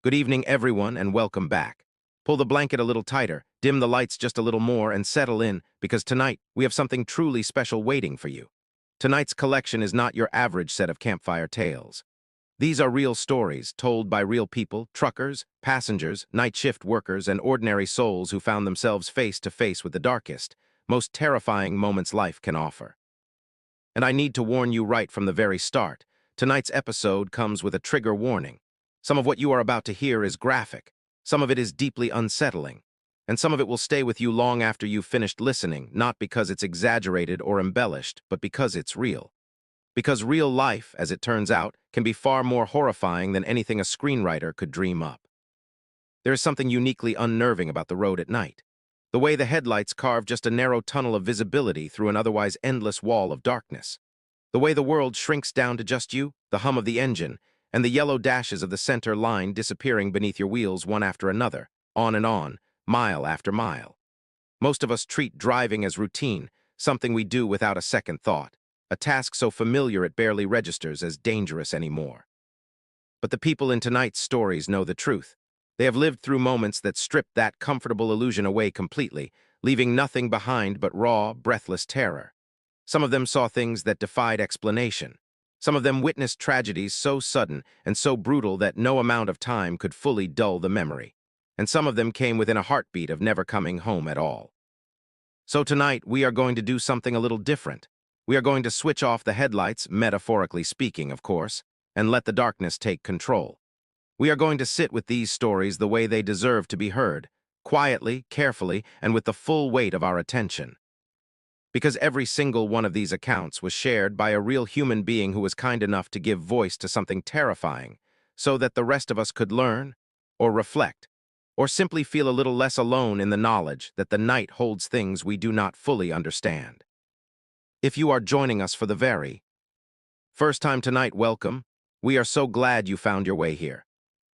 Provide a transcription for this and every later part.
Good evening, everyone, and welcome back. Pull the blanket a little tighter, dim the lights just a little more, and settle in, because tonight we have something truly special waiting for you. Tonight's collection is not your average set of campfire tales. These are real stories told by real people, truckers, passengers, night shift workers, and ordinary souls who found themselves face to face with the darkest, most terrifying moments life can offer. And I need to warn you right from the very start. Tonight's episode comes with a trigger warning. Some of what you are about to hear is graphic. Some of it is deeply unsettling. And some of it will stay with you long after you've finished listening, not because it's exaggerated or embellished, but because it's real. Because real life, as it turns out, can be far more horrifying than anything a screenwriter could dream up. There is something uniquely unnerving about the road at night. The way the headlights carve just a narrow tunnel of visibility through an otherwise endless wall of darkness. The way the world shrinks down to just you, the hum of the engine, and the yellow dashes of the center line disappearing beneath your wheels one after another, on, mile after mile. Most of us treat driving as routine, something we do without a second thought, a task so familiar it barely registers as dangerous anymore. But the people in tonight's stories know the truth. They have lived through moments that strip that comfortable illusion away completely, leaving nothing behind but raw, breathless terror. Some of them saw things that defied explanation. Some of them witnessed tragedies so sudden and so brutal that no amount of time could fully dull the memory. And some of them came within a heartbeat of never coming home at all. So tonight, we are going to do something a little different. We are going to switch off the headlights, metaphorically speaking, of course, and let the darkness take control. We are going to sit with these stories the way they deserve to be heard, quietly, carefully, and with the full weight of our attention. Because every single one of these accounts was shared by a real human being who was kind enough to give voice to something terrifying, so that the rest of us could learn, or reflect, or simply feel a little less alone in the knowledge that the night holds things we do not fully understand. If you are joining us for the very first time tonight, welcome. We are so glad you found your way here.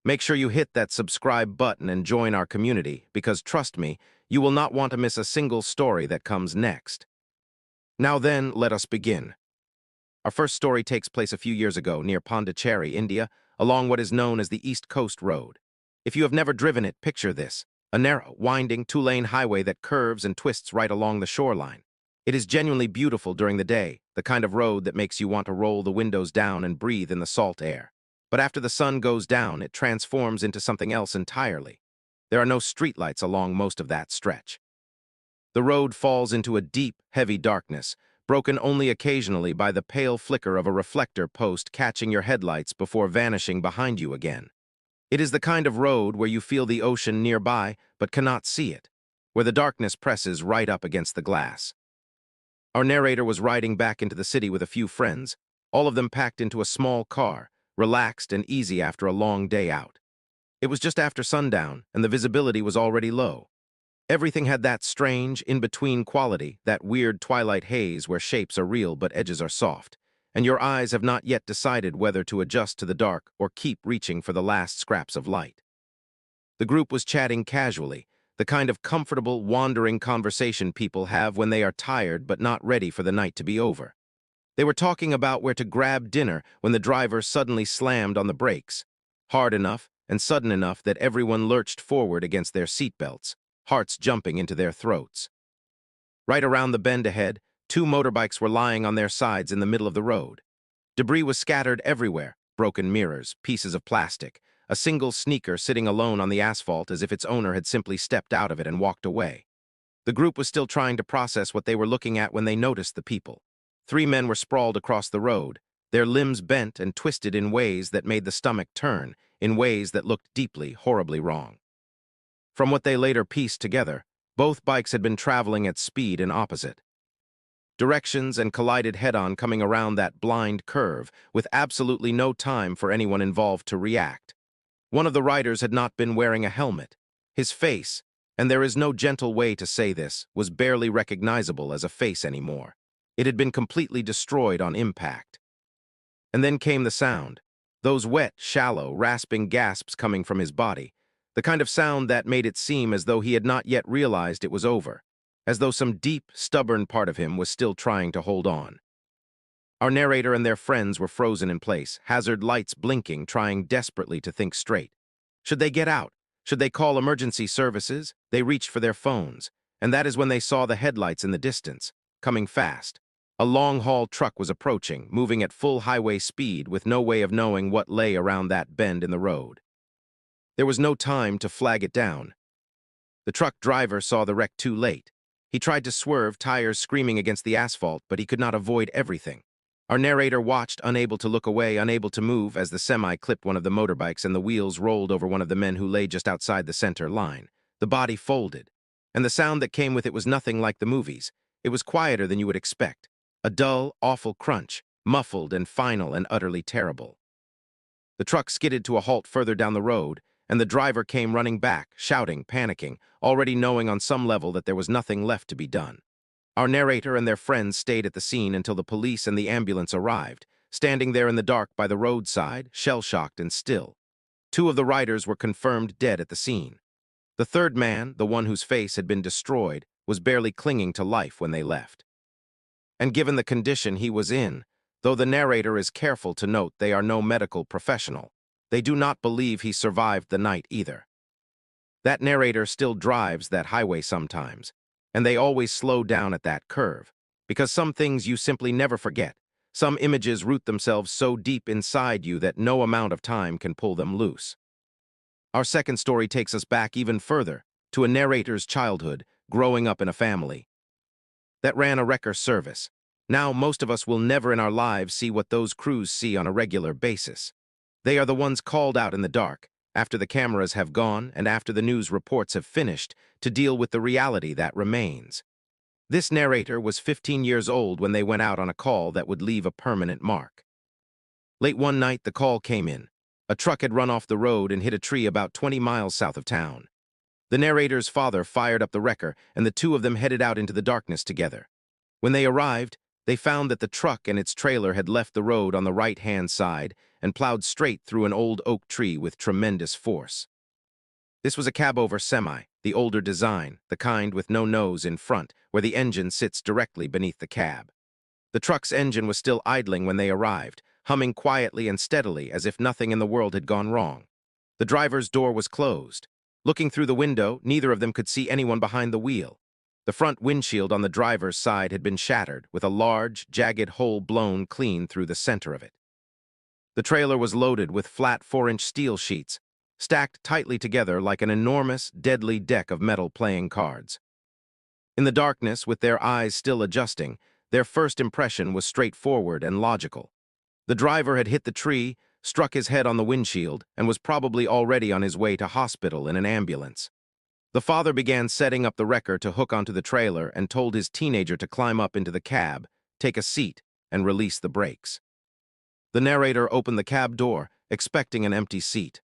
Make sure you hit that subscribe button and join our community, because trust me, you will not want to miss a single story that comes next. Now then, let us begin. Our first story takes place a few years ago near Pondicherry, India, along what is known as the East Coast Road. If you have never driven it, picture this: a narrow, winding, two-lane highway that curves and twists right along the shoreline. It is genuinely beautiful during the day, the kind of road that makes you want to roll the windows down and breathe in the salt air. But after the sun goes down, it transforms into something else entirely. There are no streetlights along most of that stretch. The road falls into a deep, heavy darkness, broken only occasionally by the pale flicker of a reflector post catching your headlights before vanishing behind you again. It is the kind of road where you feel the ocean nearby but cannot see it, where the darkness presses right up against the glass. Our narrator was riding back into the city with a few friends, all of them packed into a small car, relaxed and easy after a long day out. It was just after sundown, and the visibility was already low. Everything had that strange, in-between quality, that weird twilight haze where shapes are real but edges are soft, and your eyes have not yet decided whether to adjust to the dark or keep reaching for the last scraps of light. The group was chatting casually, the kind of comfortable, wandering conversation people have when they are tired but not ready for the night to be over. They were talking about where to grab dinner when the driver suddenly slammed on the brakes, hard enough and sudden enough that everyone lurched forward against their seatbelts, hearts jumping into their throats. Right around the bend ahead, two motorbikes were lying on their sides in the middle of the road. Debris was scattered everywhere: broken mirrors, pieces of plastic, a single sneaker sitting alone on the asphalt as if its owner had simply stepped out of it and walked away. The group was still trying to process what they were looking at when they noticed the people. Three men were sprawled across the road, their limbs bent and twisted in ways that made the stomach turn, in ways that looked deeply, horribly wrong. From what they later pieced together, both bikes had been traveling at speed in opposite directions and collided head-on, coming around that blind curve with absolutely no time for anyone involved to react. One of the riders had not been wearing a helmet. His face, and there is no gentle way to say this, was barely recognizable as a face anymore. It had been completely destroyed on impact. And then came the sound, those wet, shallow, rasping gasps coming from his body, the kind of sound that made it seem as though he had not yet realized it was over, as though some deep, stubborn part of him was still trying to hold on. Our narrator and their friends were frozen in place, hazard lights blinking, trying desperately to think straight. Should they get out? Should they call emergency services? They reached for their phones, and that is when they saw the headlights in the distance, coming fast. A long-haul truck was approaching, moving at full highway speed with no way of knowing what lay around that bend in the road. There was no time to flag it down. The truck driver saw the wreck too late. He tried to swerve, tires screaming against the asphalt, but he could not avoid everything. Our narrator watched, unable to look away, unable to move, as the semi clipped one of the motorbikes and the wheels rolled over one of the men who lay just outside the center line. The body folded, and the sound that came with it was nothing like the movies. It was quieter than you would expect. A dull, awful crunch, muffled and final and utterly terrible. The truck skidded to a halt further down the road, and the driver came running back, shouting, panicking, already knowing on some level that there was nothing left to be done. Our narrator and their friends stayed at the scene until the police and the ambulance arrived, standing there in the dark by the roadside, shell-shocked and still. 2 of the riders were confirmed dead at the scene. The third man, the one whose face had been destroyed, was barely clinging to life when they left. And given the condition he was in, though the narrator is careful to note they are no medical professional, they do not believe he survived the night either. That narrator still drives that highway sometimes, and they always slow down at that curve, because some things you simply never forget. Some images root themselves so deep inside you that no amount of time can pull them loose. Our second story takes us back even further, to a narrator's childhood, growing up in a family that ran a wrecker service. Now, most of us will never in our lives see what those crews see on a regular basis. They are the ones called out in the dark, after the cameras have gone and after the news reports have finished, to deal with the reality that remains. This narrator was 15 years old when they went out on a call that would leave a permanent mark. Late one night, the call came in. A truck had run off the road and hit a tree about 20 miles south of town. The narrator's father fired up the wrecker, and the 2 of them headed out into the darkness together. When they arrived, they found that the truck and its trailer had left the road on the right-hand side and plowed straight through an old oak tree with tremendous force. This was a cab-over semi, the older design, the kind with no nose in front, where the engine sits directly beneath the cab. The truck's engine was still idling when they arrived, humming quietly and steadily as if nothing in the world had gone wrong. The driver's door was closed. Looking through the window, neither of them could see anyone behind the wheel. The front windshield on the driver's side had been shattered, with a large, jagged hole blown clean through the center of it. The trailer was loaded with flat 4-inch steel sheets, stacked tightly together like an enormous, deadly deck of metal playing cards. In the darkness, with their eyes still adjusting, their first impression was straightforward and logical. The driver had hit the tree, struck his head on the windshield, and was probably already on his way to hospital in an ambulance. The father began setting up the wrecker to hook onto the trailer and told his teenager to climb up into the cab, take a seat, and release the brakes. The narrator opened the cab door, expecting an empty seat.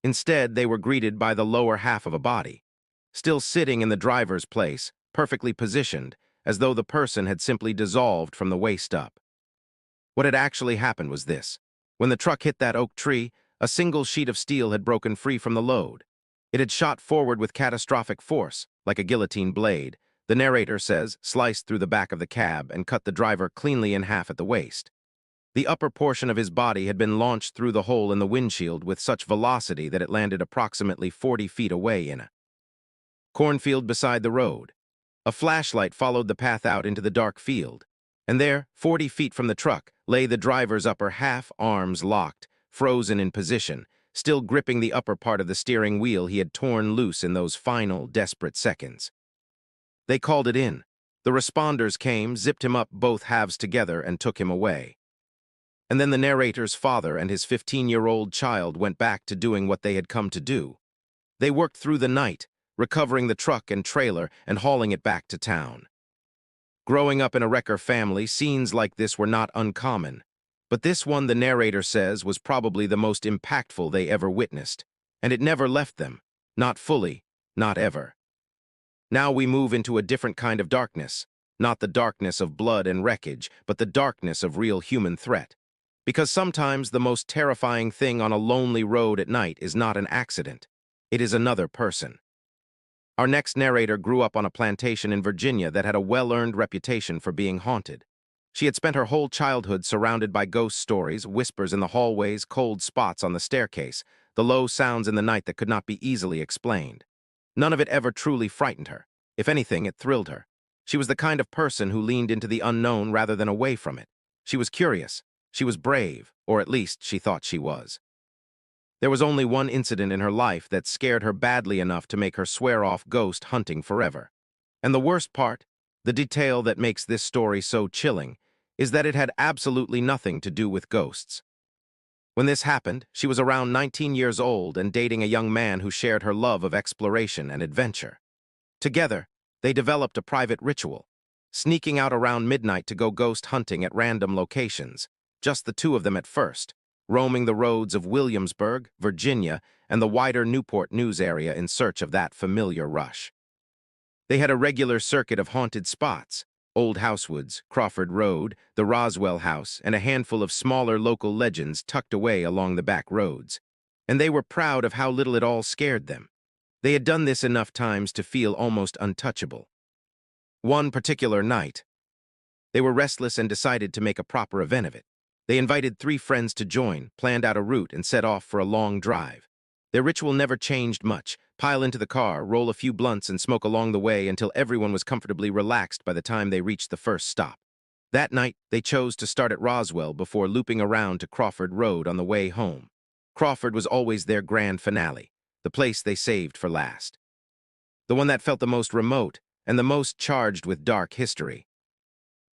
Instead, they were greeted by the lower half of a body, still sitting in the driver's place, perfectly positioned, as though the person had simply dissolved from the waist up. What had actually happened was this. When the truck hit that oak tree, a single sheet of steel had broken free from the load. It had shot forward with catastrophic force, like a guillotine blade, the narrator says, sliced through the back of the cab and cut the driver cleanly in half at the waist. The upper portion of his body had been launched through the hole in the windshield with such velocity that it landed approximately 40 feet away in a cornfield beside the road. A flashlight followed the path out into the dark field, and there, 40 feet from the truck, lay the driver's upper half, arms locked, frozen in position, still gripping the upper part of the steering wheel he had torn loose in those final, desperate seconds. They called it in. The responders came, zipped him up both halves together, and took him away. And then the narrator's father and his 15-year-old child went back to doing what they had come to do. They worked through the night, recovering the truck and trailer and hauling it back to town. Growing up in a wrecker family, scenes like this were not uncommon. But this one, the narrator says, was probably the most impactful they ever witnessed, and it never left them, not fully, not ever. Now we move into a different kind of darkness, not the darkness of blood and wreckage, but the darkness of real human threat. Because sometimes the most terrifying thing on a lonely road at night is not an accident. It is another person. Our next narrator grew up on a plantation in Virginia that had a well-earned reputation for being haunted. She had spent her whole childhood surrounded by ghost stories, whispers in the hallways, cold spots on the staircase, the low sounds in the night that could not be easily explained. None of it ever truly frightened her. If anything, it thrilled her. She was the kind of person who leaned into the unknown rather than away from it. She was curious. She was brave, or at least she thought she was. There was only one incident in her life that scared her badly enough to make her swear off ghost hunting forever. And the worst part, the detail that makes this story so chilling, is that it had absolutely nothing to do with ghosts. When this happened, she was around 19 years old and dating a young man who shared her love of exploration and adventure. Together, they developed a private ritual, sneaking out around midnight to go ghost hunting at random locations, just the two of them at first, roaming the roads of Williamsburg, Virginia, and the wider Newport News area in search of that familiar rush. They had a regular circuit of haunted spots: Old Housewoods, Crawford Road, the Roswell House, and a handful of smaller local legends tucked away along the back roads. And they were proud of how little it all scared them. They had done this enough times to feel almost untouchable. One particular night, they were restless and decided to make a proper event of it. They invited 3 friends to join, planned out a route, and set off for a long drive. Their ritual never changed much: pile into the car, roll a few blunts, and smoke along the way until everyone was comfortably relaxed by the time they reached the first stop. That night, they chose to start at Roswell before looping around to Crawford Road on the way home. Crawford was always their grand finale, the place they saved for last. The one that felt the most remote and the most charged with dark history.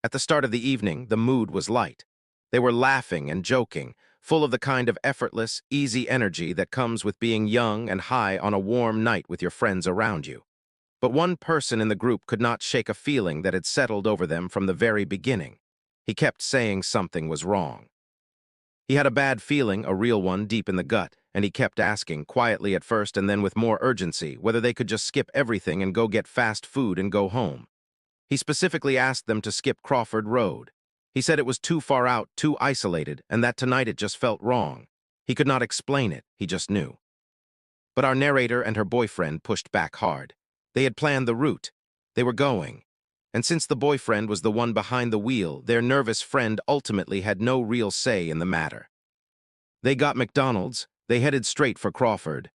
At the start of the evening, the mood was light. They were laughing and joking, full of the kind of effortless, easy energy that comes with being young and high on a warm night with your friends around you. But one person in the group could not shake a feeling that had settled over them from the very beginning. He kept saying something was wrong. He had a bad feeling, a real one, deep in the gut, and he kept asking, quietly at first and then with more urgency, whether they could just skip everything and go get fast food and go home. He specifically asked them to skip Crawford Road. He said it was too far out, too isolated, and that tonight it just felt wrong. He could not explain it, he just knew. But our narrator and her boyfriend pushed back hard. They had planned the route. They were going. And since the boyfriend was the one behind the wheel, their nervous friend ultimately had no real say in the matter. They got McDonald's. They headed straight for Crawford.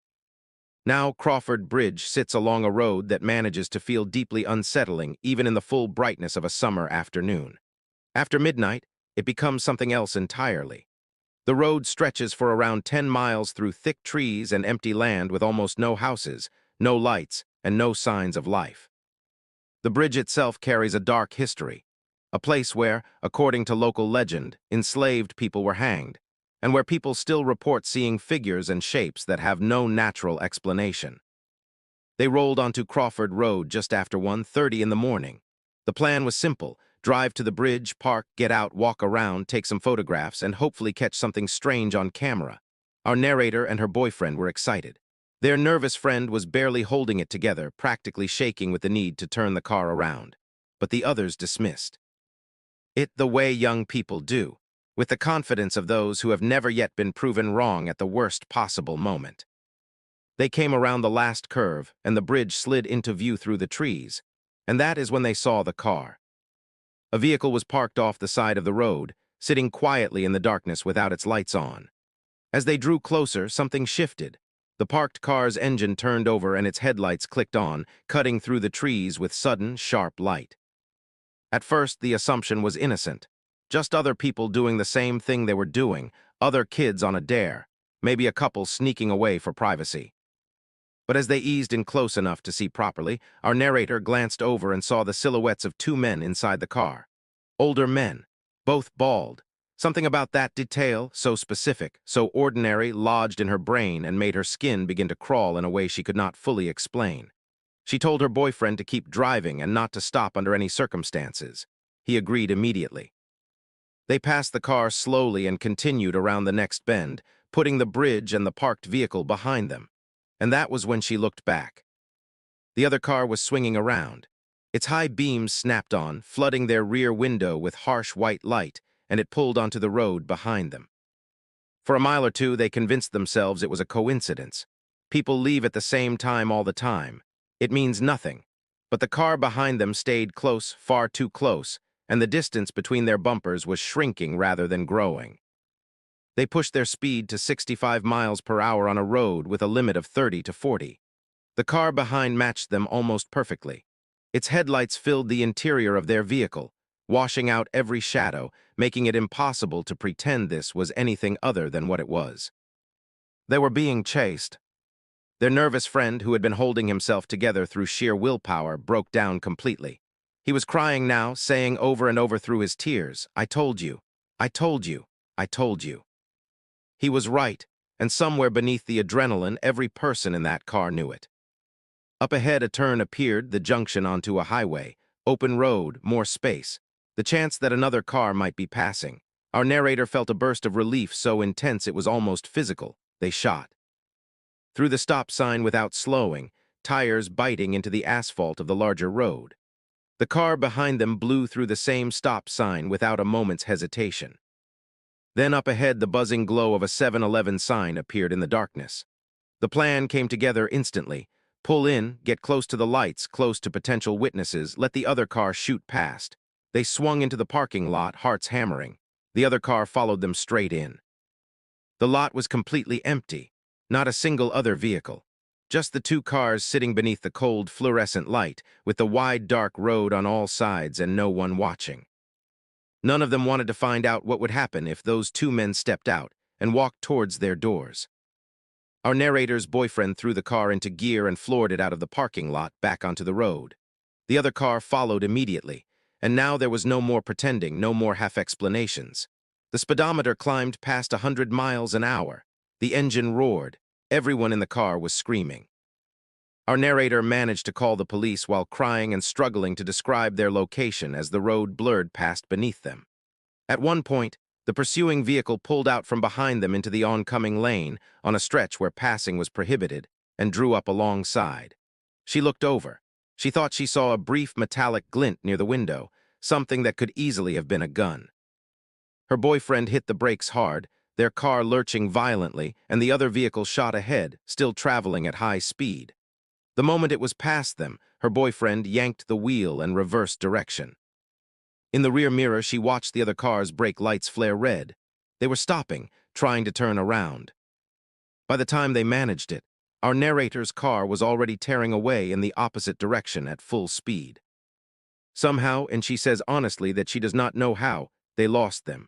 Now Crawford Bridge sits along a road that manages to feel deeply unsettling even in the full brightness of a summer afternoon. After midnight, it becomes something else entirely. The road stretches for around 10 miles through thick trees and empty land with almost no houses, no lights, and no signs of life. The bridge itself carries a dark history, a place where, according to local legend, enslaved people were hanged, and where people still report seeing figures and shapes that have no natural explanation. They rolled onto Crawford Road just after 1:30 in the morning. The plan was simple: drive to the bridge, park, get out, walk around, take some photographs, and hopefully catch something strange on camera. Our narrator and her boyfriend were excited. Their nervous friend was barely holding it together, practically shaking with the need to turn the car around. But the others dismissed it the way young people do, with the confidence of those who have never yet been proven wrong at the worst possible moment. They came around the last curve, and the bridge slid into view through the trees, and that is when they saw the car. A vehicle was parked off the side of the road, sitting quietly in the darkness without its lights on. As they drew closer, something shifted. The parked car's engine turned over and its headlights clicked on, cutting through the trees with sudden, sharp light. At first, the assumption was innocent. Just other people doing the same thing they were doing, other kids on a dare, maybe a couple sneaking away for privacy. But as they eased in close enough to see properly, our narrator glanced over and saw the silhouettes of 2 men inside the car. Older men, both bald. Something about that detail, so specific, so ordinary, lodged in her brain and made her skin begin to crawl in a way she could not fully explain. She told her boyfriend to keep driving and not to stop under any circumstances. He agreed immediately. They passed the car slowly and continued around the next bend, putting the bridge and the parked vehicle behind them. And that was when she looked back. The other car was swinging around. Its high beams snapped on, flooding their rear window with harsh white light, and it pulled onto the road behind them. For a mile or two, they convinced themselves it was a coincidence. People leave at the same time all the time. It means nothing. But the car behind them stayed close, far too close, and the distance between their bumpers was shrinking rather than growing. They pushed their speed to 65 miles per hour on a road with a limit of 30 to 40. The car behind matched them almost perfectly. Its headlights filled the interior of their vehicle, washing out every shadow, making it impossible to pretend this was anything other than what it was. They were being chased. Their nervous friend, who had been holding himself together through sheer willpower, broke down completely. He was crying now, saying over and over through his tears, "I told you, I told you, I told you." He was right, and somewhere beneath the adrenaline, every person in that car knew it. Up ahead, a turn appeared, the junction onto a highway. Open road, more space. The chance that another car might be passing. Our narrator felt a burst of relief so intense it was almost physical. They shot through the stop sign without slowing, tires biting into the asphalt of the larger road. The car behind them blew through the same stop sign without a moment's hesitation. Then up ahead, the buzzing glow of a 7-Eleven sign appeared in the darkness. The plan came together instantly. Pull in, get close to the lights, close to potential witnesses, let the other car shoot past. They swung into the parking lot, hearts hammering. The other car followed them straight in. The lot was completely empty. Not a single other vehicle. Just the two cars sitting beneath the cold fluorescent light, with the wide dark road on all sides and no one watching. None of them wanted to find out what would happen if those two men stepped out and walked towards their doors. Our narrator's boyfriend threw the car into gear and floored it out of the parking lot back onto the road. The other car followed immediately, and now there was no more pretending, no more half-explanations. The speedometer climbed past 100 miles an hour. The engine roared. Everyone in the car was screaming. Our narrator managed to call the police while crying and struggling to describe their location as the road blurred past beneath them. At one point, the pursuing vehicle pulled out from behind them into the oncoming lane on a stretch where passing was prohibited and drew up alongside. She looked over. She thought she saw a brief metallic glint near the window, something that could easily have been a gun. Her boyfriend hit the brakes hard, their car lurching violently, and the other vehicle shot ahead, still traveling at high speed. The moment it was past them, her boyfriend yanked the wheel and reversed direction. In the rear mirror, she watched the other car's brake lights flare red. They were stopping, trying to turn around. By the time they managed it, our narrator's car was already tearing away in the opposite direction at full speed. Somehow, and she says honestly that she does not know how, they lost them.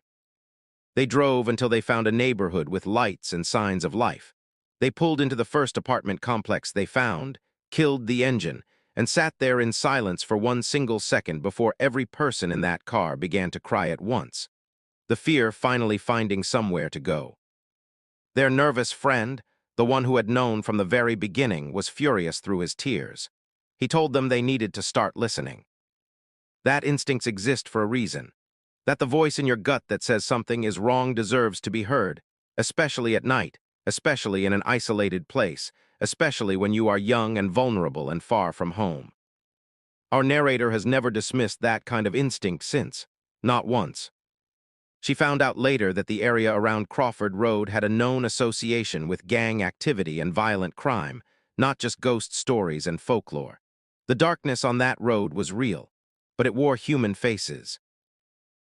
They drove until they found a neighborhood with lights and signs of life. They pulled into the first apartment complex they found, killed the engine, and sat there in silence for one single second before every person in that car began to cry at once, the fear finally finding somewhere to go. Their nervous friend, the one who had known from the very beginning, was furious through his tears. He told them they needed to start listening. That instincts exist for a reason. That the voice in your gut that says something is wrong deserves to be heard, especially at night, especially in an isolated place, especially when you are young and vulnerable and far from home. Our narrator has never dismissed that kind of instinct since, not once. She found out later that the area around Crawford Road had a known association with gang activity and violent crime, not just ghost stories and folklore. The darkness on that road was real, but it wore human faces.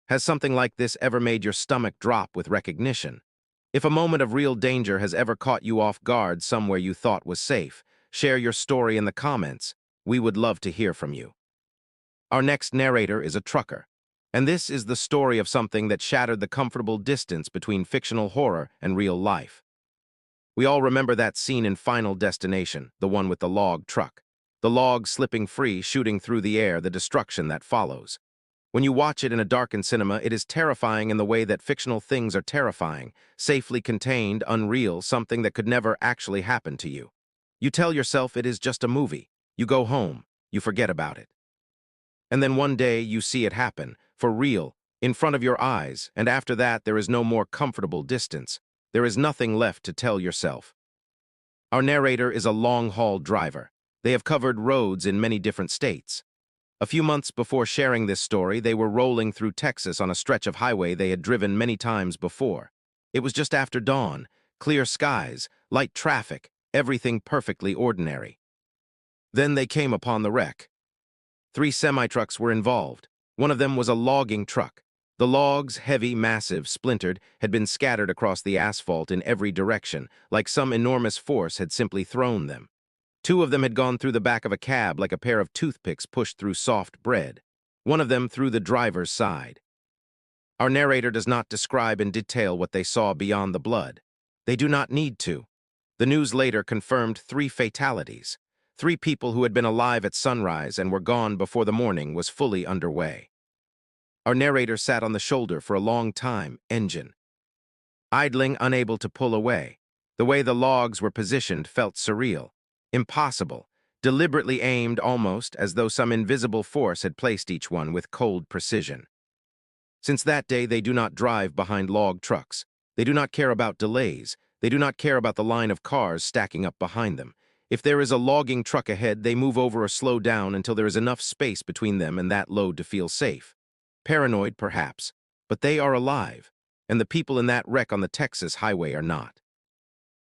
Has something like this ever made your stomach drop with recognition? If a moment of real danger has ever caught you off guard somewhere you thought was safe, share your story in the comments. We would love to hear from you. Our next narrator is a trucker, and this is the story of something that shattered the comfortable distance between fictional horror and real life. We all remember that scene in Final Destination, the one with the log truck. The log slipping free, shooting through the air, the destruction that follows. When you watch it in a darkened cinema, it is terrifying in the way that fictional things are terrifying, safely contained, unreal, something that could never actually happen to you. You tell yourself it is just a movie. You go home. You forget about it. And then one day you see it happen, for real, in front of your eyes, and after that there is no more comfortable distance. There is nothing left to tell yourself. Our narrator is a long-haul driver. They have covered roads in many different states. A few months before sharing this story, they were rolling through Texas on a stretch of highway they had driven many times before. It was just after dawn, clear skies, light traffic, everything perfectly ordinary. Then they came upon the wreck. 3 semi-trucks were involved. One of them was a logging truck. The logs, heavy, massive, splintered, had been scattered across the asphalt in every direction, like some enormous force had simply thrown them. Two of them had gone through the back of a cab like a pair of toothpicks pushed through soft bread. One of them through the driver's side. Our narrator does not describe in detail what they saw beyond the blood. They do not need to. The news later confirmed 3 fatalities. 3 people who had been alive at sunrise and were gone before the morning was fully underway. Our narrator sat on the shoulder for a long time, engine, idling, unable to pull away. The way the logs were positioned felt surreal, impossible, deliberately aimed almost as though some invisible force had placed each one with cold precision. Since that day, they do not drive behind log trucks. They do not care about delays. They do not care about the line of cars stacking up behind them. If there is a logging truck ahead, they move over or slow down until there is enough space between them and that load to feel safe. Paranoid, perhaps, but they are alive, and the people in that wreck on the Texas highway are not.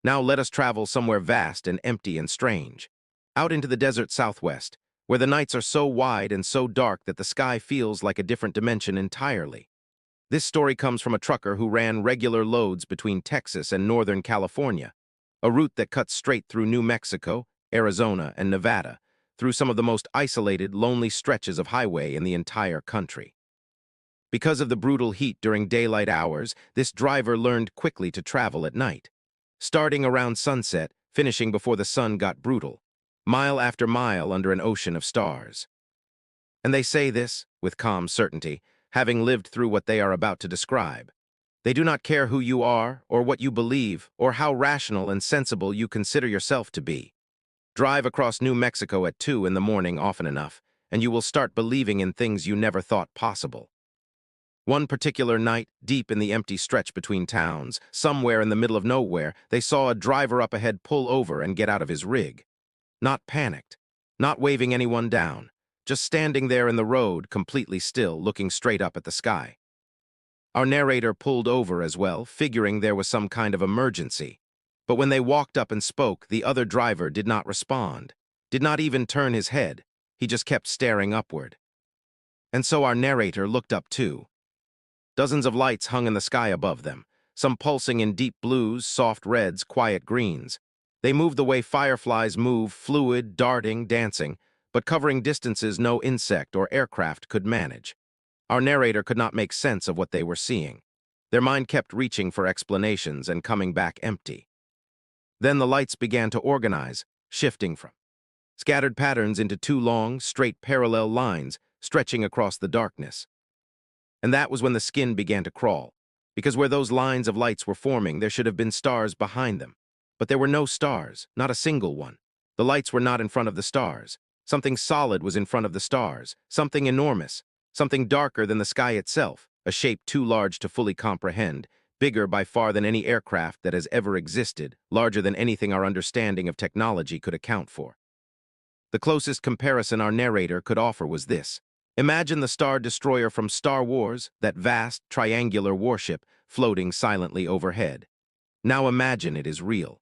Now let us travel somewhere vast and empty and strange, out into the desert Southwest, where the nights are so wide and so dark that the sky feels like a different dimension entirely. This story comes from a trucker who ran regular loads between Texas and Northern California, a route that cuts straight through New Mexico, Arizona, and Nevada, through some of the most isolated, lonely stretches of highway in the entire country. Because of the brutal heat during daylight hours, this driver learned quickly to travel at night, starting around sunset, finishing before the sun got brutal, mile after mile under an ocean of stars. And they say this, with calm certainty, having lived through what they are about to describe. They do not care who you are, or what you believe, or how rational and sensible you consider yourself to be. Drive across New Mexico at 2 in the morning often enough, and you will start believing in things you never thought possible. One particular night, deep in the empty stretch between towns, somewhere in the middle of nowhere, they saw a driver up ahead pull over and get out of his rig. Not panicked, not waving anyone down, just standing there in the road, completely still, looking straight up at the sky. Our narrator pulled over as well, figuring there was some kind of emergency. But when they walked up and spoke, the other driver did not respond, did not even turn his head. He just kept staring upward. And so our narrator looked up too. Dozens of lights hung in the sky above them, some pulsing in deep blues, soft reds, quiet greens. They moved the way fireflies move, fluid, darting, dancing, but covering distances no insect or aircraft could manage. Our narrator could not make sense of what they were seeing. Their mind kept reaching for explanations and coming back empty. Then the lights began to organize, shifting from scattered patterns into 2 long, straight parallel lines stretching across the darkness. And that was when the skin began to crawl, because where those lines of lights were forming, there should have been stars behind them. But there were no stars, not a single one. The lights were not in front of the stars. Something solid was in front of the stars, something enormous, something darker than the sky itself, a shape too large to fully comprehend, bigger by far than any aircraft that has ever existed, larger than anything our understanding of technology could account for. The closest comparison our narrator could offer was this. Imagine the Star Destroyer from Star Wars, that vast, triangular warship floating silently overhead. Now imagine it is real.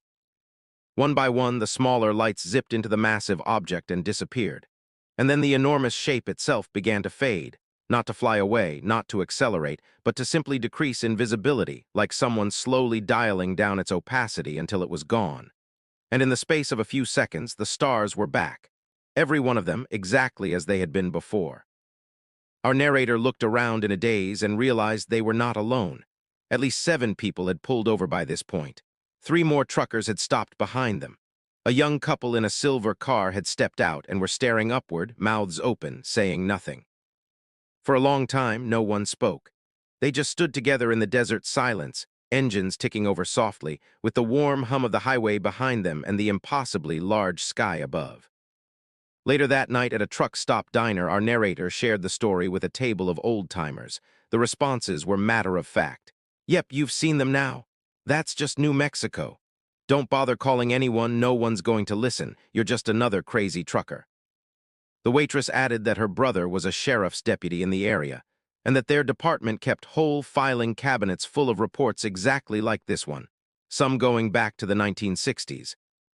One by one, the smaller lights zipped into the massive object and disappeared. And then the enormous shape itself began to fade, not to fly away, not to accelerate, but to simply decrease in visibility, like someone slowly dialing down its opacity until it was gone. And in the space of a few seconds, the stars were back, every one of them exactly as they had been before. Our narrator looked around in a daze and realized they were not alone. At least 7 people had pulled over by this point. 3 more truckers had stopped behind them. A young couple in a silver car had stepped out and were staring upward, mouths open, saying nothing. For a long time, no one spoke. They just stood together in the desert silence, engines ticking over softly, with the warm hum of the highway behind them and the impossibly large sky above. Later that night at a truck stop diner, our narrator shared the story with a table of old-timers. The responses were matter of fact. Yep, you've seen them now. That's just New Mexico. Don't bother calling anyone, no one's going to listen. You're just another crazy trucker. The waitress added that her brother was a sheriff's deputy in the area, and that their department kept whole filing cabinets full of reports exactly like this one, some going back to the 1960s,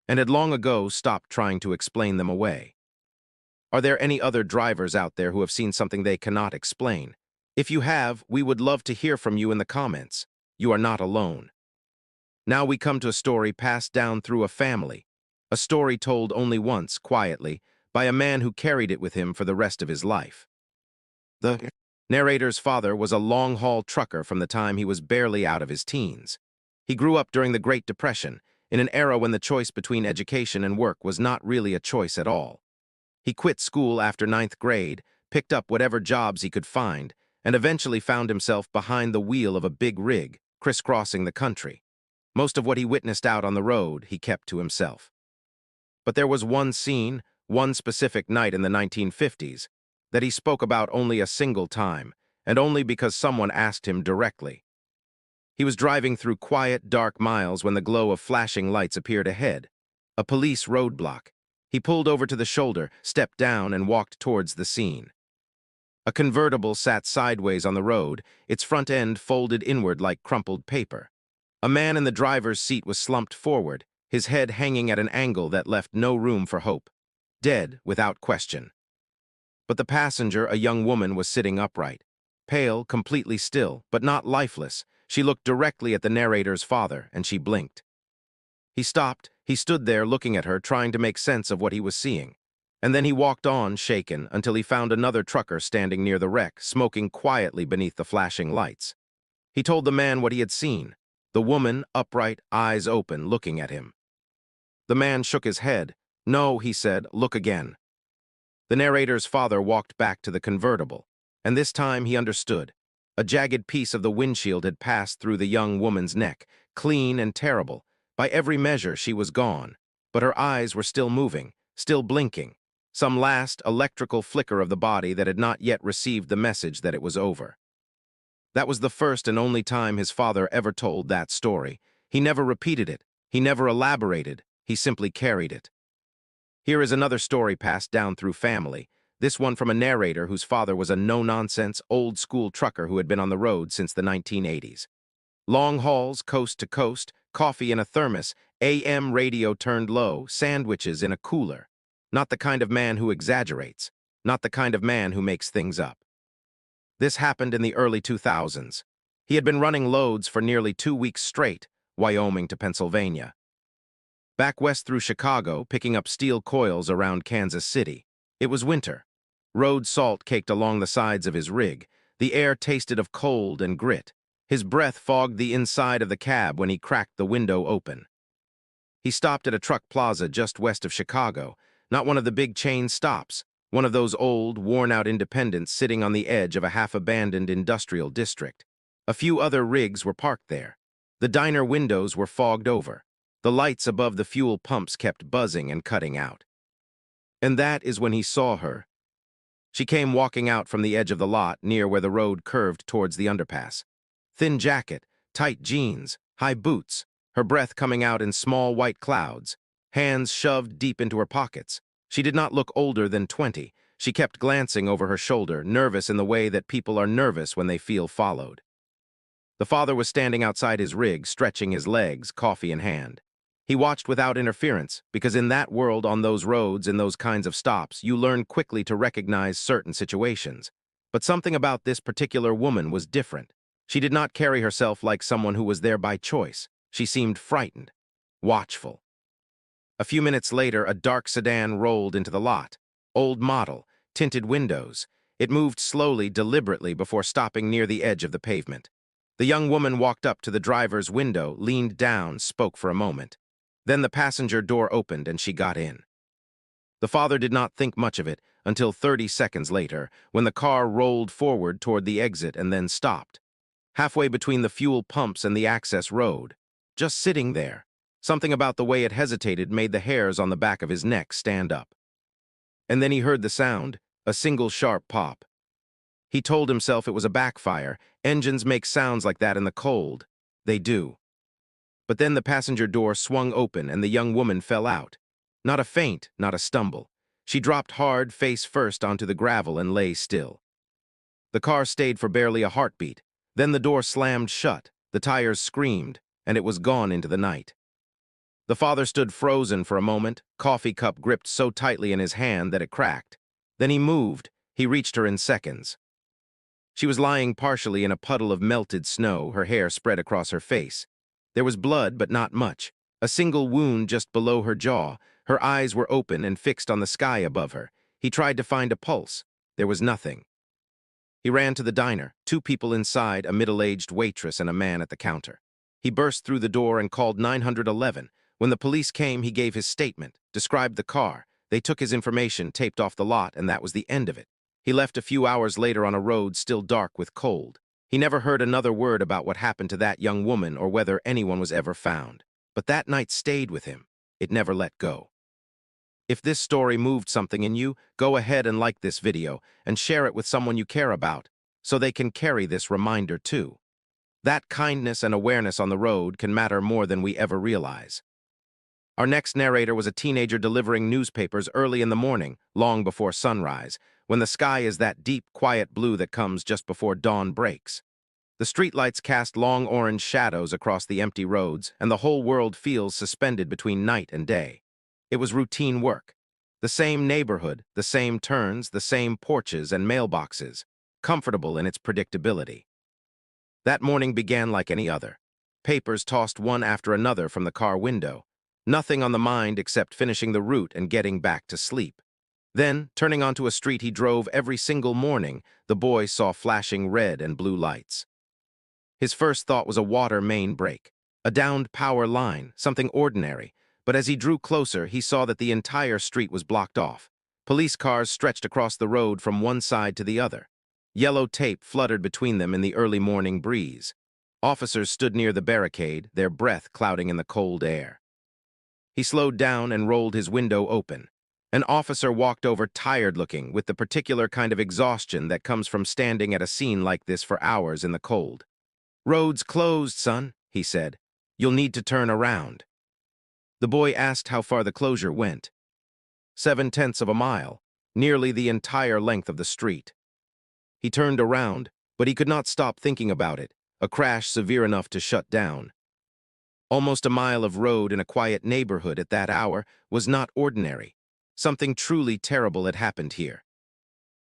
and had long ago stopped trying to explain them away. Are there any other drivers out there who have seen something they cannot explain? If you have, we would love to hear from you in the comments. You are not alone. Now we come to a story passed down through a family, a story told only once, quietly, by a man who carried it with him for the rest of his life. The narrator's father was a long-haul trucker from the time he was barely out of his teens. He grew up during the Great Depression, in an era when the choice between education and work was not really a choice at all. He quit school after ninth grade, picked up whatever jobs he could find, and eventually found himself behind the wheel of a big rig, crisscrossing the country. Most of what he witnessed out on the road, he kept to himself. But there was one scene, one specific night in the 1950s, that he spoke about only a single time, and only because someone asked him directly. He was driving through quiet, dark miles when the glow of flashing lights appeared ahead. A police roadblock. He pulled over to the shoulder, stepped down, and walked towards the scene. A convertible sat sideways on the road, its front end folded inward like crumpled paper. A man in the driver's seat was slumped forward, his head hanging at an angle that left no room for hope. Dead, without question. But the passenger, a young woman, was sitting upright. Pale, completely still, but not lifeless. She looked directly at the narrator's father, and she blinked. He stopped. He stood there looking at her, trying to make sense of what he was seeing. And then he walked on, shaken, until he found another trucker standing near the wreck, smoking quietly beneath the flashing lights. He told the man what he had seen. The woman, upright, eyes open, looking at him. The man shook his head. "No," he said, "look again." The narrator's father walked back to the convertible, and this time he understood. A jagged piece of the windshield had passed through the young woman's neck, clean and terrible. By every measure, she was gone, but her eyes were still moving, still blinking, some last electrical flicker of the body that had not yet received the message that it was over. That was the first and only time his father ever told that story. He never repeated it. He never elaborated. He simply carried it. Here is another story passed down through family, this one from a narrator whose father was a no-nonsense, old-school trucker who had been on the road since the 1980s. Long hauls, coast to coast, coffee in a thermos, AM radio turned low, sandwiches in a cooler. Not the kind of man who exaggerates, not the kind of man who makes things up. This happened in the early 2000s. He had been running loads for nearly 2 weeks straight, Wyoming to Pennsylvania. Back west through Chicago, picking up steel coils around Kansas City. It was winter. Road salt caked along the sides of his rig. The air tasted of cold and grit. His breath fogged the inside of the cab when he cracked the window open. He stopped at a truck plaza just west of Chicago, not one of the big chain stops, one of those old, worn-out independents sitting on the edge of a half-abandoned industrial district. A few other rigs were parked there. The diner windows were fogged over. The lights above the fuel pumps kept buzzing and cutting out. And that is when he saw her. She came walking out from the edge of the lot near where the road curved towards the underpass. Thin jacket, tight jeans, high boots, her breath coming out in small white clouds, hands shoved deep into her pockets. She did not look older than 20. She kept glancing over her shoulder, nervous in the way that people are nervous when they feel followed. The father was standing outside his rig, stretching his legs, coffee in hand. He watched without interference, because in that world, on those roads, in those kinds of stops, you learn quickly to recognize certain situations. But something about this particular woman was different. She did not carry herself like someone who was there by choice. She seemed frightened, watchful. A few minutes later, a dark sedan rolled into the lot. Old model, tinted windows. It moved slowly, deliberately, before stopping near the edge of the pavement. The young woman walked up to the driver's window, leaned down, spoke for a moment. Then the passenger door opened and she got in. The father did not think much of it until 30 seconds later, when the car rolled forward toward the exit and then stopped. Halfway between the fuel pumps and the access road. Just sitting there. Something about the way it hesitated made the hairs on the back of his neck stand up. And then he heard the sound, a single sharp pop. He told himself it was a backfire. Engines make sounds like that in the cold. They do. But then the passenger door swung open and the young woman fell out. Not a feint, not a stumble. She dropped hard, face first onto the gravel and lay still. The car stayed for barely a heartbeat. Then the door slammed shut, the tires screamed, and it was gone into the night. The father stood frozen for a moment, coffee cup gripped so tightly in his hand that it cracked. Then he moved. He reached her in seconds. She was lying partially in a puddle of melted snow, her hair spread across her face. There was blood, but not much. A single wound just below her jaw. Her eyes were open and fixed on the sky above her. He tried to find a pulse. There was nothing. He ran to the diner, two people inside, a middle-aged waitress and a man at the counter. He burst through the door and called 911. When the police came, he gave his statement, described the car. They took his information, taped off the lot, and that was the end of it. He left a few hours later on a road still dark with cold. He never heard another word about what happened to that young woman or whether anyone was ever found. But that night stayed with him. It never let go. If this story moved something in you, go ahead and like this video and share it with someone you care about so they can carry this reminder too. That kindness and awareness on the road can matter more than we ever realize. Our next narrator was a teenager delivering newspapers early in the morning, long before sunrise, when the sky is that deep, quiet blue that comes just before dawn breaks. The streetlights cast long orange shadows across the empty roads, and the whole world feels suspended between night and day. It was routine work. The same neighborhood, the same turns, the same porches and mailboxes, comfortable in its predictability. That morning began like any other. Papers tossed one after another from the car window. Nothing on the mind except finishing the route and getting back to sleep. Then, turning onto a street he drove every single morning, the boy saw flashing red and blue lights. His first thought was a water main break, a downed power line, something ordinary, but as he drew closer, he saw that the entire street was blocked off. Police cars stretched across the road from one side to the other. Yellow tape fluttered between them in the early morning breeze. Officers stood near the barricade, their breath clouding in the cold air. He slowed down and rolled his window open. An officer walked over tired-looking, with the particular kind of exhaustion that comes from standing at a scene like this for hours in the cold. "Road's closed, son," he said. "You'll need to turn around." The boy asked how far the closure went. 7/10 of a mile, nearly the entire length of the street. He turned around, but he could not stop thinking about it, a crash severe enough to shut down. Almost a mile of road in a quiet neighborhood at that hour was not ordinary. Something truly terrible had happened here.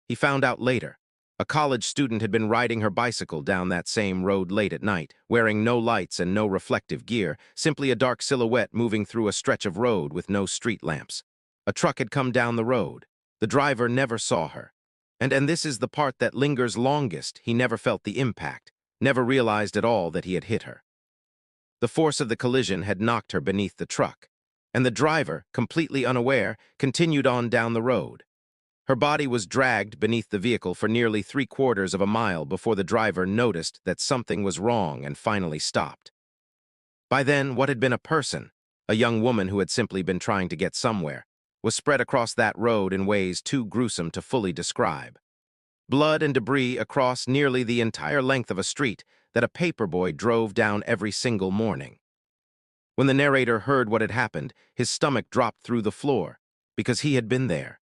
He found out later. A college student had been riding her bicycle down that same road late at night, wearing no lights and no reflective gear, simply a dark silhouette moving through a stretch of road with no street lamps. A truck had come down the road. The driver never saw her. And this is the part that lingers longest. He never felt the impact, never realized at all that he had hit her. The force of the collision had knocked her beneath the truck, and the driver, completely unaware, continued on down the road. Her body was dragged beneath the vehicle for nearly 3/4 of a mile before the driver noticed that something was wrong and finally stopped. By then, what had been a person, a young woman who had simply been trying to get somewhere, was spread across that road in ways too gruesome to fully describe. Blood and debris across nearly the entire length of a street that a paperboy drove down every single morning. When the narrator heard what had happened, his stomach dropped through the floor, because he had been there.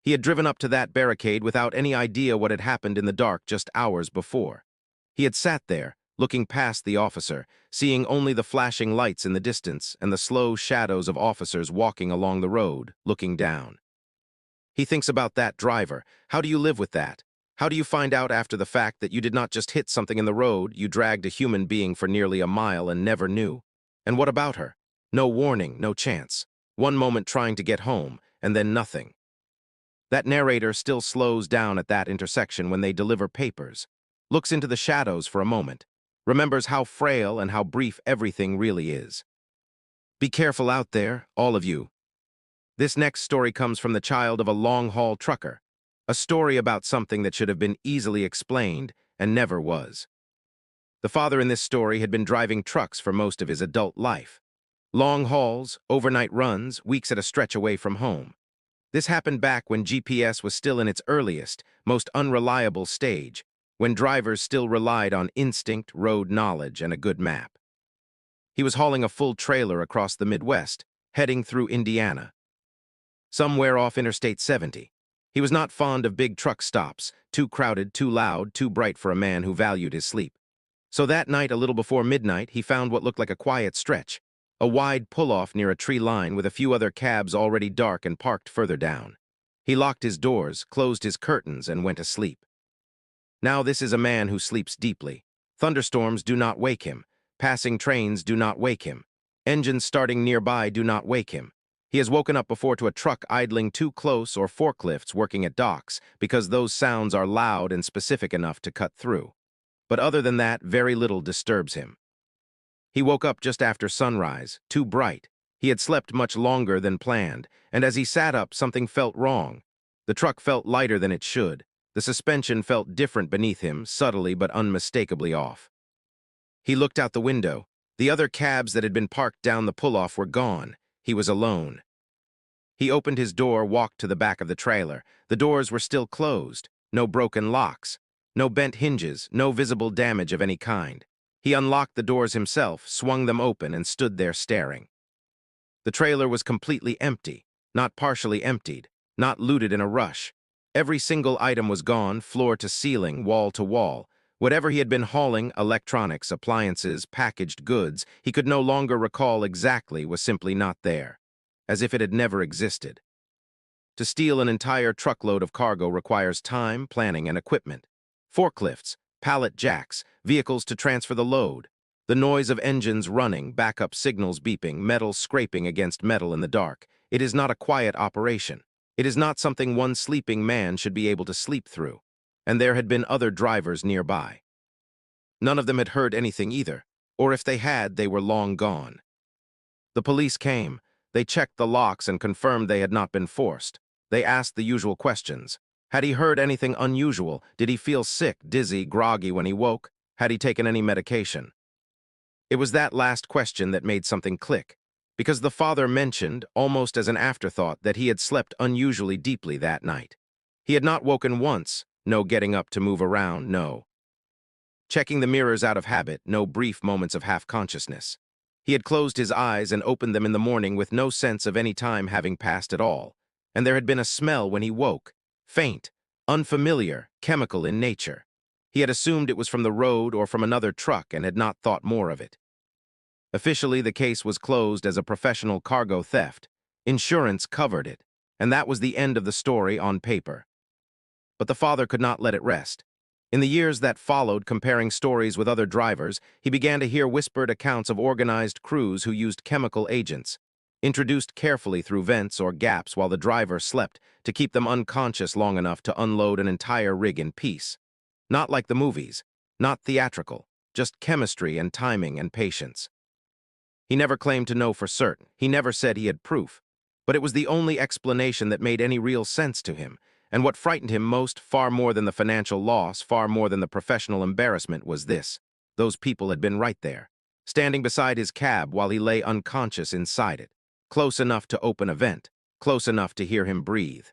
He had driven up to that barricade without any idea what had happened in the dark just hours before. He had sat there, looking past the officer, seeing only the flashing lights in the distance and the slow shadows of officers walking along the road, looking down. He thinks about that driver. How do you live with that? How do you find out after the fact that you did not just hit something in the road, you dragged a human being for nearly a mile and never knew? And what about her? No warning, no chance. One moment trying to get home, and then nothing. That narrator still slows down at that intersection when they deliver papers, looks into the shadows for a moment, remembers how frail and how brief everything really is. Be careful out there, all of you. This next story comes from the child of a long-haul trucker, a story about something that should have been easily explained and never was. The father in this story had been driving trucks for most of his adult life. Long hauls, overnight runs, weeks at a stretch away from home. This happened back when GPS was still in its earliest, most unreliable stage, when drivers still relied on instinct, road knowledge, and a good map. He was hauling a full trailer across the Midwest, heading through Indiana. Somewhere off Interstate 70. He was not fond of big truck stops, too crowded, too loud, too bright for a man who valued his sleep. So that night, a little before midnight, he found what looked like a quiet stretch, a wide pull-off near a tree line with a few other cabs already dark and parked further down. He locked his doors, closed his curtains, and went to sleep. Now this is a man who sleeps deeply. Thunderstorms do not wake him. Passing trains do not wake him. Engines starting nearby do not wake him. He has woken up before to a truck idling too close or forklifts working at docks because those sounds are loud and specific enough to cut through. But other than that, very little disturbs him. He woke up just after sunrise, too bright. He had slept much longer than planned, and as he sat up, something felt wrong. The truck felt lighter than it should. The suspension felt different beneath him, subtly but unmistakably off. He looked out the window. The other cabs that had been parked down the pull-off were gone. He was alone. He opened his door, walked to the back of the trailer. The doors were still closed. No broken locks. No bent hinges, no visible damage of any kind. He unlocked the doors himself, swung them open, and stood there staring. The trailer was completely empty, not partially emptied, not looted in a rush. Every single item was gone, floor to ceiling, wall to wall. Whatever he had been hauling, electronics, appliances, packaged goods, he could no longer recall exactly, was simply not there, as if it had never existed. To steal an entire truckload of cargo requires time, planning, and equipment. Forklifts, pallet jacks, vehicles to transfer the load. The noise of engines running, backup signals beeping, metal scraping against metal in the dark. It is not a quiet operation. It is not something one sleeping man should be able to sleep through. And there had been other drivers nearby. None of them had heard anything either, or if they had, they were long gone. The police came. They checked the locks and confirmed they had not been forced. They asked the usual questions. Had he heard anything unusual? Did he feel sick, dizzy, groggy when he woke? Had he taken any medication? It was that last question that made something click, because the father mentioned, almost as an afterthought, that he had slept unusually deeply that night. He had not woken once, no getting up to move around, no checking the mirrors out of habit, no brief moments of half-consciousness. He had closed his eyes and opened them in the morning with no sense of any time having passed at all, and there had been a smell when he woke, faint, unfamiliar, chemical in nature. He had assumed it was from the road or from another truck and had not thought more of it. Officially, the case was closed as a professional cargo theft. Insurance covered it, and that was the end of the story on paper. But the father could not let it rest. In the years that followed, comparing stories with other drivers, he began to hear whispered accounts of organized crews who used chemical agents, introduced carefully through vents or gaps while the driver slept to keep them unconscious long enough to unload an entire rig in peace. Not like the movies, not theatrical, just chemistry and timing and patience. He never claimed to know for certain. He never said he had proof. But it was the only explanation that made any real sense to him. And what frightened him most, far more than the financial loss, far more than the professional embarrassment, was this. Those people had been right there, standing beside his cab while he lay unconscious inside it, close enough to open a vent, close enough to hear him breathe.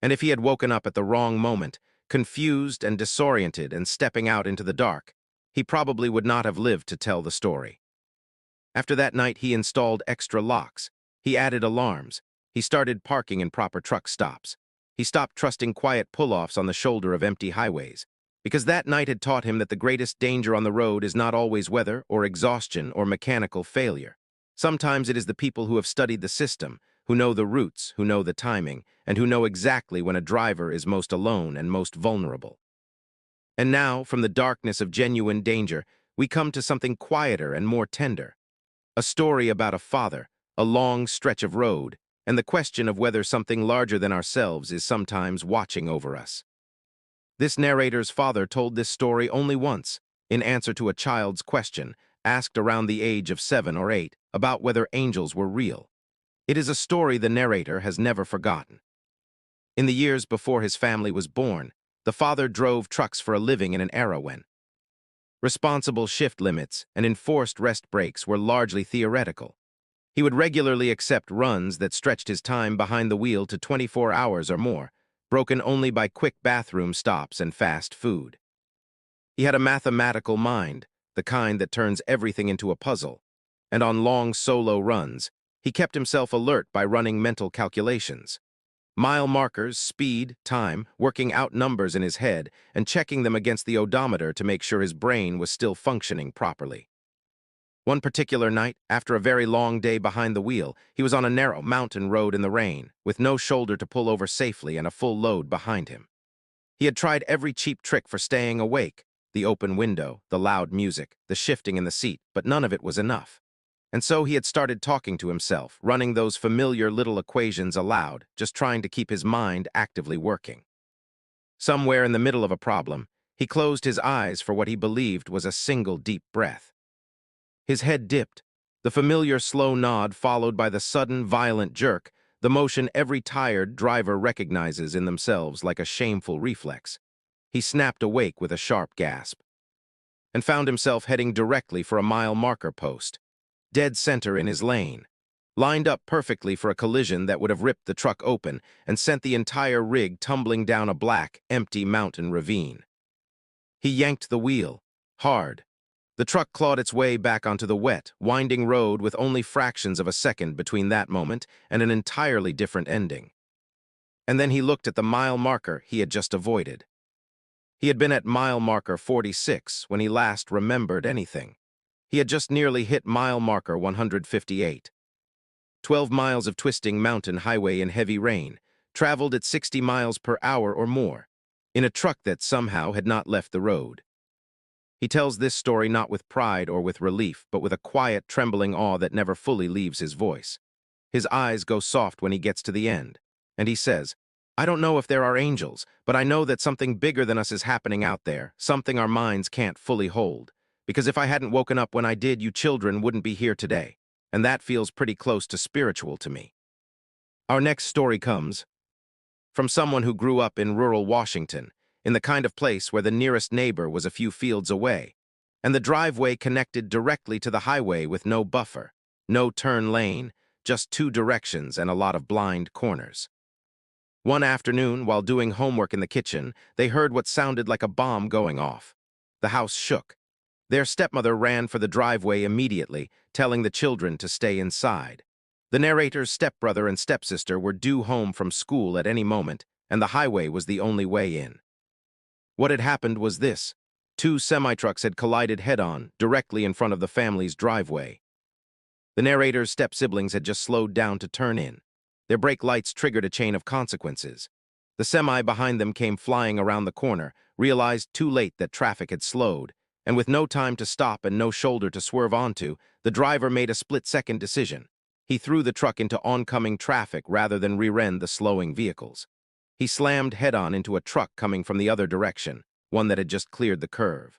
And if he had woken up at the wrong moment, confused and disoriented and stepping out into the dark, he probably would not have lived to tell the story. After that night, he installed extra locks. He added alarms. He started parking in proper truck stops. He stopped trusting quiet pull-offs on the shoulder of empty highways, because that night had taught him that the greatest danger on the road is not always weather or exhaustion or mechanical failure. Sometimes it is the people who have studied the system, who know the routes, who know the timing, and who know exactly when a driver is most alone and most vulnerable. And now, from the darkness of genuine danger, we come to something quieter and more tender. A story about a father, a long stretch of road, and the question of whether something larger than ourselves is sometimes watching over us. This narrator's father told this story only once, in answer to a child's question, asked around the age of 7 or 8, about whether angels were real. It is a story the narrator has never forgotten. In the years before his family was born, the father drove trucks for a living in an era when responsible shift limits and enforced rest breaks were largely theoretical. He would regularly accept runs that stretched his time behind the wheel to 24 hours or more, broken only by quick bathroom stops and fast food. He had a mathematical mind, the kind that turns everything into a puzzle, and on long solo runs, he kept himself alert by running mental calculations. Mile markers, speed, time, working out numbers in his head, and checking them against the odometer to make sure his brain was still functioning properly. One particular night, after a very long day behind the wheel, he was on a narrow mountain road in the rain, with no shoulder to pull over safely and a full load behind him. He had tried every cheap trick for staying awake, the open window, the loud music, the shifting in the seat, but none of it was enough. And so he had started talking to himself, running those familiar little equations aloud, just trying to keep his mind actively working. Somewhere in the middle of a problem, he closed his eyes for what he believed was a single deep breath. His head dipped, the familiar slow nod followed by the sudden violent jerk, the motion every tired driver recognizes in themselves like a shameful reflex. He snapped awake with a sharp gasp and found himself heading directly for a mile marker post, dead center in his lane, lined up perfectly for a collision that would have ripped the truck open and sent the entire rig tumbling down a black, empty mountain ravine. He yanked the wheel, hard. The truck clawed its way back onto the wet, winding road with only fractions of a second between that moment and an entirely different ending. And then he looked at the mile marker he had just avoided. He had been at mile marker 46 when he last remembered anything. He had just nearly hit mile marker 158. 12 miles of twisting mountain highway in heavy rain, traveled at 60 miles per hour or more, in a truck that somehow had not left the road. He tells this story not with pride or with relief, but with a quiet, trembling awe that never fully leaves his voice. His eyes go soft when he gets to the end, and he says, "I don't know if there are angels, but I know that something bigger than us is happening out there, something our minds can't fully hold. Because if I hadn't woken up when I did, you children wouldn't be here today. And that feels pretty close to spiritual to me." Our next story comes from someone who grew up in rural Washington, in the kind of place where the nearest neighbor was a few fields away, and the driveway connected directly to the highway with no buffer, no turn lane, just two directions and a lot of blind corners. One afternoon, while doing homework in the kitchen, they heard what sounded like a bomb going off. The house shook. Their stepmother ran for the driveway immediately, telling the children to stay inside. The narrator's stepbrother and stepsister were due home from school at any moment, and the highway was the only way in. What had happened was this. Two semi-trucks had collided head-on, directly in front of the family's driveway. The narrator's step-siblings had just slowed down to turn in. Their brake lights triggered a chain of consequences. The semi behind them came flying around the corner, realized too late that traffic had slowed, and with no time to stop and no shoulder to swerve onto, the driver made a split-second decision. He threw the truck into oncoming traffic rather than rear-end the slowing vehicles. He slammed head-on into a truck coming from the other direction, one that had just cleared the curve.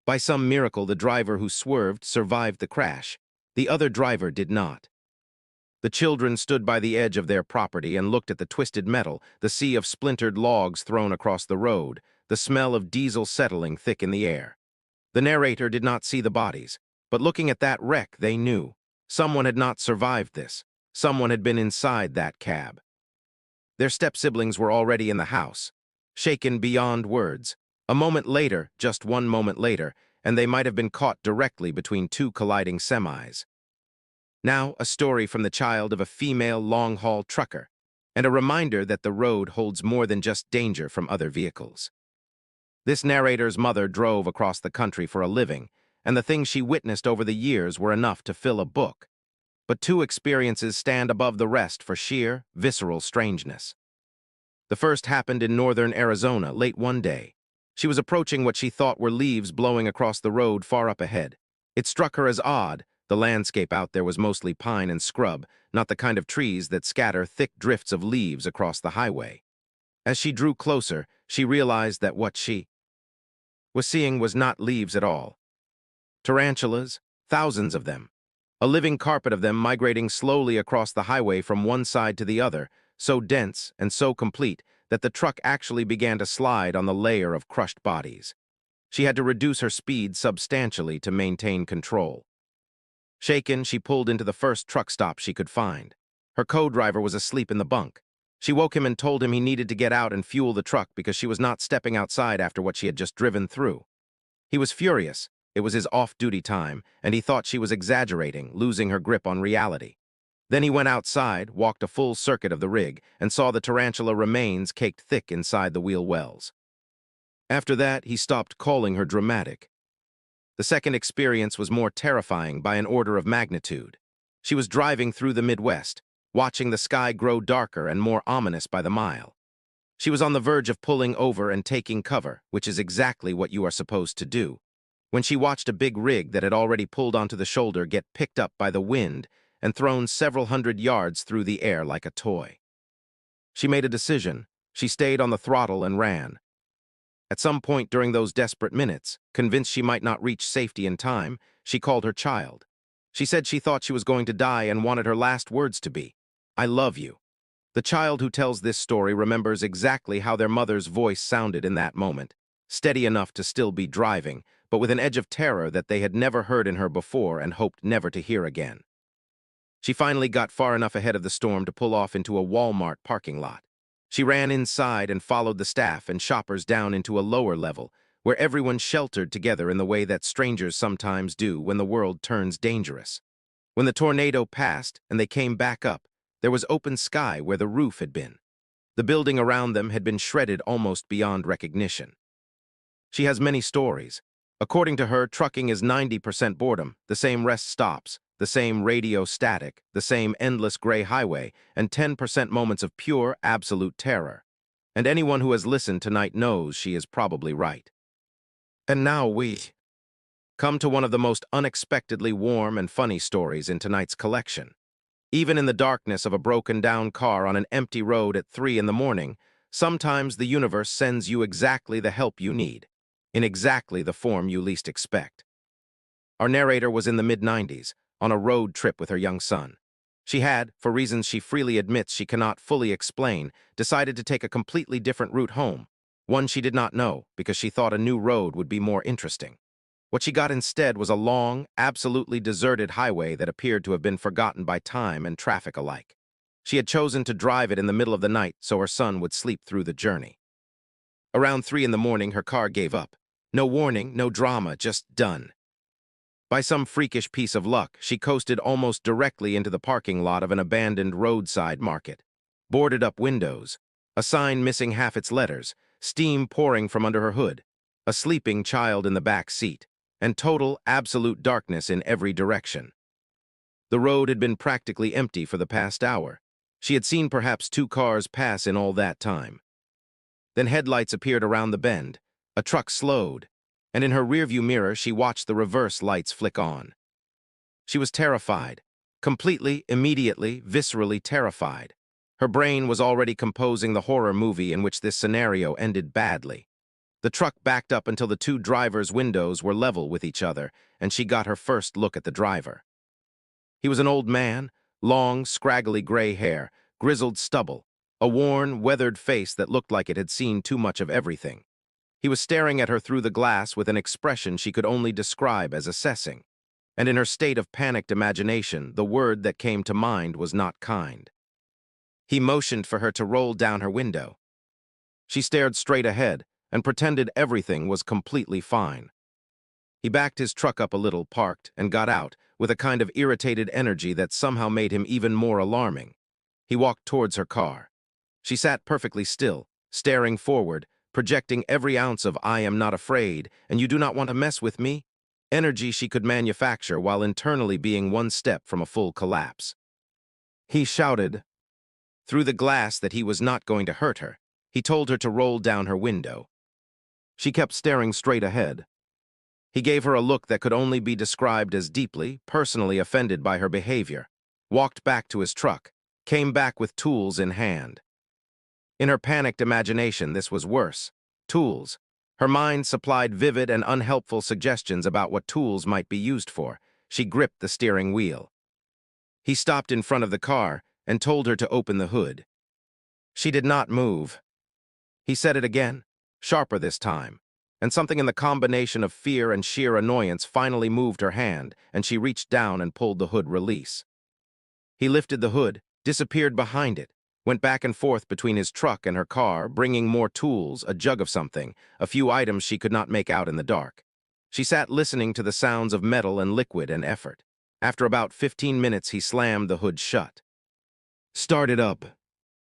By some miracle, the driver who swerved survived the crash. The other driver did not. The children stood by the edge of their property and looked at the twisted metal, the sea of splintered logs thrown across the road, the smell of diesel settling thick in the air. The narrator did not see the bodies, but looking at that wreck, they knew. Someone had not survived this. Someone had been inside that cab. Their step-siblings were already in the house, shaken beyond words. A moment later, just one moment later, and they might have been caught directly between two colliding semis. Now, a story from the child of a female long-haul trucker, and a reminder that the road holds more than just danger from other vehicles. This narrator's mother drove across the country for a living, and the things she witnessed over the years were enough to fill a book. But two experiences stand above the rest for sheer, visceral strangeness. The first happened in northern Arizona late one day. She was approaching what she thought were leaves blowing across the road far up ahead. It struck her as odd. The landscape out there was mostly pine and scrub, not the kind of trees that scatter thick drifts of leaves across the highway. As she drew closer, she realized that what she was seeing was not leaves at all. Tarantulas, thousands of them. A living carpet of them migrating slowly across the highway from one side to the other, so dense and so complete that the truck actually began to slide on the layer of crushed bodies. She had to reduce her speed substantially to maintain control. Shaken, she pulled into the first truck stop she could find. Her co-driver was asleep in the bunk. She woke him and told him he needed to get out and fuel the truck because she was not stepping outside after what she had just driven through. He was furious. It was his off-duty time, and he thought she was exaggerating, losing her grip on reality. Then he went outside, walked a full circuit of the rig, and saw the tarantula remains caked thick inside the wheel wells. After that, he stopped calling her dramatic. The second experience was more terrifying by an order of magnitude. She was driving through the Midwest, watching the sky grow darker and more ominous by the mile. She was on the verge of pulling over and taking cover, which is exactly what you are supposed to do, when she watched a big rig that had already pulled onto the shoulder get picked up by the wind and thrown several hundred yards through the air like a toy. She made a decision. She stayed on the throttle and ran. At some point during those desperate minutes, convinced she might not reach safety in time, she called her child. She said she thought she was going to die and wanted her last words to be, "I love you." The child who tells this story remembers exactly how their mother's voice sounded in that moment, steady enough to still be driving, but with an edge of terror that they had never heard in her before and hoped never to hear again. She finally got far enough ahead of the storm to pull off into a Walmart parking lot. She ran inside and followed the staff and shoppers down into a lower level, where everyone sheltered together in the way that strangers sometimes do when the world turns dangerous. When the tornado passed and they came back up, there was open sky where the roof had been. The building around them had been shredded almost beyond recognition. She has many stories. According to her, trucking is 90% boredom, the same rest stops, the same radio static, the same endless gray highway, and 10% moments of pure, absolute terror. And anyone who has listened tonight knows she is probably right. And now we come to one of the most unexpectedly warm and funny stories in tonight's collection. Even in the darkness of a broken-down car on an empty road at 3 in the morning, sometimes the universe sends you exactly the help you need, in exactly the form you least expect. Our narrator was in the mid-90s, on a road trip with her young son. She had, for reasons she freely admits she cannot fully explain, decided to take a completely different route home, one she did not know because she thought a new road would be more interesting. What she got instead was a long, absolutely deserted highway that appeared to have been forgotten by time and traffic alike. She had chosen to drive it in the middle of the night so her son would sleep through the journey. Around 3 in the morning, her car gave up. No warning, no drama, just done. By some freakish piece of luck, she coasted almost directly into the parking lot of an abandoned roadside market. Boarded up windows, a sign missing half its letters, steam pouring from under her hood, a sleeping child in the back seat, and total, absolute darkness in every direction. The road had been practically empty for the past hour. She had seen perhaps 2 cars pass in all that time. Then headlights appeared around the bend. A truck slowed, and in her rearview mirror she watched the reverse lights flick on. She was terrified, completely, immediately, viscerally terrified. Her brain was already composing the horror movie in which this scenario ended badly. The truck backed up until the 2 drivers' windows were level with each other, and she got her first look at the driver. He was an old man, long, scraggly gray hair, grizzled stubble, a worn, weathered face that looked like it had seen too much of everything. He was staring at her through the glass with an expression she could only describe as assessing, and in her state of panicked imagination, the word that came to mind was not kind. He motioned for her to roll down her window. She stared straight ahead and pretended everything was completely fine. He backed his truck up a little, parked, and got out, with a kind of irritated energy that somehow made him even more alarming. He walked towards her car. She sat perfectly still, staring forward, projecting every ounce of "I am not afraid, and you do not want to mess with me" energy she could manufacture while internally being one step from a full collapse. He shouted through the glass that he was not going to hurt her. He told her to roll down her window. She kept staring straight ahead. He gave her a look that could only be described as deeply, personally offended by her behavior, walked back to his truck, came back with tools in hand. In her panicked imagination, this was worse. Tools. Her mind supplied vivid and unhelpful suggestions about what tools might be used for. She gripped the steering wheel. He stopped in front of the car and told her to open the hood. She did not move. He said it again, sharper this time, and something in the combination of fear and sheer annoyance finally moved her hand, and she reached down and pulled the hood release. He lifted the hood, disappeared behind it, went back and forth between his truck and her car, bringing more tools, a jug of something, a few items she could not make out in the dark. She sat listening to the sounds of metal and liquid and effort. After about 15 minutes, he slammed the hood shut. "Start it up."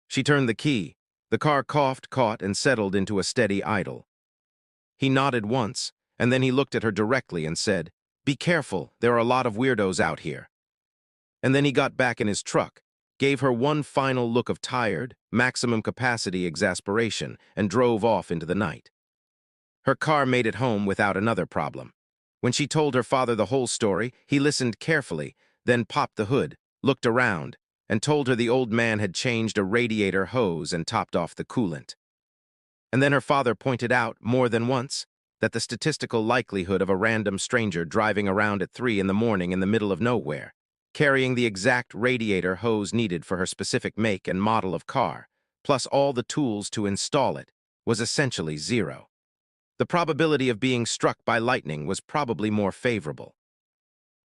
She turned the key. The car coughed, caught, and settled into a steady idle. He nodded once, and then he looked at her directly and said, "Be careful, there are a lot of weirdos out here." And then he got back in his truck, gave her one final look of tired, maximum capacity exasperation, and drove off into the night. Her car made it home without another problem. When she told her father the whole story, he listened carefully, then popped the hood, looked around, and told her the old man had changed a radiator hose and topped off the coolant. And then her father pointed out, more than once, that the statistical likelihood of a random stranger driving around at 3 in the morning in the middle of nowhere, carrying the exact radiator hose needed for her specific make and model of car, plus all the tools to install it, was essentially zero. The probability of being struck by lightning was probably more favorable.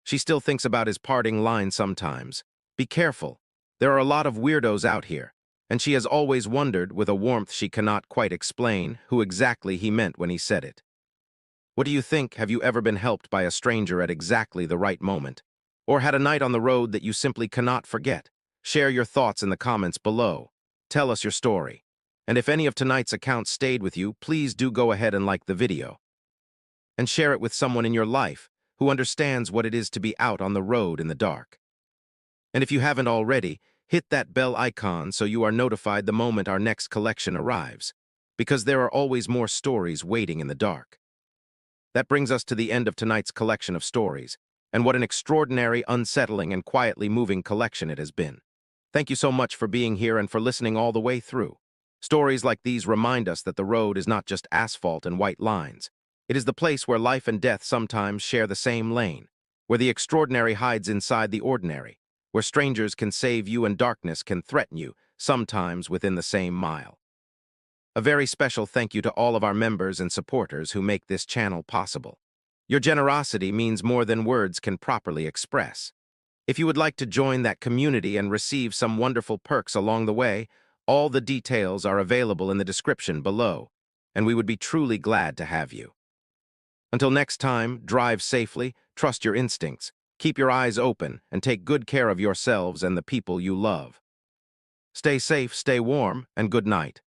She still thinks about his parting line sometimes. Be careful. There are a lot of weirdos out here, and she has always wondered, with a warmth she cannot quite explain, who exactly he meant when he said it. What do you think? Have you ever been helped by a stranger at exactly the right moment? Or had a night on the road that you simply cannot forget? Share your thoughts in the comments below. Tell us your story. And if any of tonight's accounts stayed with you, please do go ahead and like the video. And share it with someone in your life who understands what it is to be out on the road in the dark. And if you haven't already, hit that bell icon so you are notified the moment our next collection arrives, because there are always more stories waiting in the dark. That brings us to the end of tonight's collection of stories, and what an extraordinary, unsettling, and quietly moving collection it has been. Thank you so much for being here and for listening all the way through. Stories like these remind us that the road is not just asphalt and white lines. It is the place where life and death sometimes share the same lane, where the extraordinary hides inside the ordinary, where strangers can save you and darkness can threaten you, sometimes within the same mile. A very special thank you to all of our members and supporters who make this channel possible. Your generosity means more than words can properly express. If you would like to join that community and receive some wonderful perks along the way, all the details are available in the description below, and we would be truly glad to have you. Until next time, drive safely, trust your instincts, keep your eyes open, and take good care of yourselves and the people you love. Stay safe, stay warm, and good night.